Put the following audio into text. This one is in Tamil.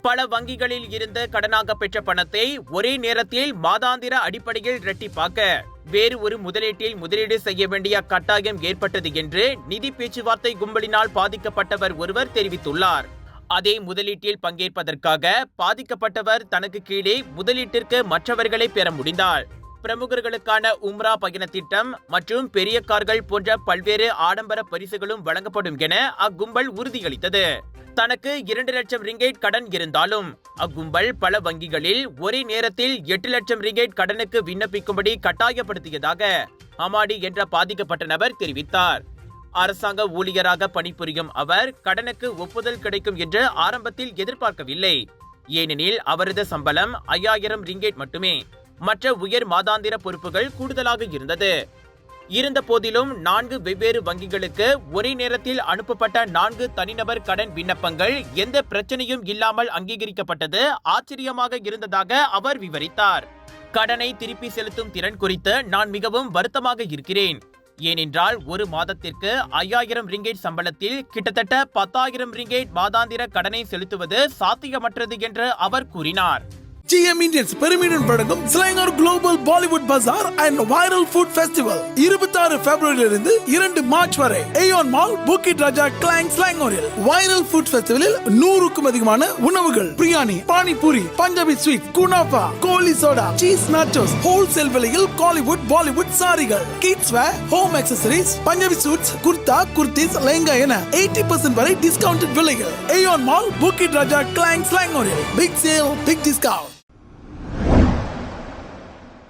பல வங்கிகளில் இருந்து கடனாக பெற்ற பணத்தை ஒரே நேரத்தில் மாதாந்திர அடிப்படையில் இரட்டிப்பாக்க வேறு ஒரு முதலீட்டில் முதலீடு செய்ய வேண்டிய கட்டாயம் ஏற்பட்டது என்று நிதி பேச்சுவார்த்தை கும்பலினால் பாதிக்கப்பட்டவர் ஒருவர் தெரிவித்துள்ளார். அதே முதலீட்டில் பங்கேற்பதற்காக பாதிக்கப்பட்டவர் தனக்கு கீழே முதலீட்டிற்கு மற்றவர்களை பெற முடிந்தார். பிரமுகர்களுக்கான உம்ரா பயண திட்டம் மற்றும் பெரிய கார்கள் போன்ற பல்வேறு ஆடம்பர பரிசுகளும் வழங்கப்படும் என அக்கும்பல் உறுதியளித்தது. தனக்கு 2 லட்சம் ரிங்கேட் கடன் இருந்தாலும் அக்கும்பல் பல வங்கிகளில் ஒரே நேரத்தில் 8 லட்சம் ரிங்கேட் கடனுக்கு விண்ணப்பிக்கும்படி கட்டாயப்படுத்தியதாக அமாடி என்ற பாதிக்கப்பட்ட நபர் தெரிவித்தார். அரசாங்க ஊழியராக பணிபுரியும் அவர் கடனுக்கு ஒப்புதல் கிடைக்கும் என்று ஆரம்பத்தில் எதிர்பார்க்கவில்லை. ஏனெனில் அவரது சம்பளம் 5000 ரிங்கேட் மட்டுமே. மற்ற உயர் மாதாந்திர பொறுப்புகள் கூடுதலாக இருந்தது. இருந்த போதிலும் 4 வெவ்வேறு வங்கிகளுக்கு ஒரே நேரத்தில் அனுப்பப்பட்ட 4 தனிநபர் கடன் விண்ணப்பங்கள் எந்த பிரச்சனையும் இல்லாமல் அங்கீகரிக்கப்பட்டது ஆச்சரியமாக இருந்ததாக அவர் விவரித்தார். கடனை திருப்பி செலுத்தும் திறன் குறித்து நான் மிகவும் வருத்தமாக இருக்கிறேன். ஏனென்றால் ஒரு மாதத்திற்கு 5000 ரிங்கேட் சம்பளத்தில் கிட்டத்தட்ட 10,000 ரிங்கேட் மாதாந்திர கடனை செலுத்துவது சாத்தியமற்றது என்று அவர் கூறினார். GM Indians பெருமையுடன் வழங்கும் Selangor Global Bollywood Bazaar and Viral Food Festival 26 பிப்ரவரியிலிருந்து 2 March வரை Aeon Mall, Bukit Raja, Klang, Selangoril. Viral Food Festivalil 100க்கும் அதிகமான உணவுகள், பிரியாணி, பானிபூரி, பஞ்சாபி ஸ்வீட், குனாஃபா, goli soda, cheese nachos, wholesale விலையில் காலிவுட், பாலிவுட் சாரிகள், kids wear, home accessories, Punjabi suits, kurta, kurtis, lehenga என 80% வரை டிஸ்கவுண்டட் விலைகள். Aeon Mall, Bukit Raja, Klang, Selangoril. Big sale, big discount.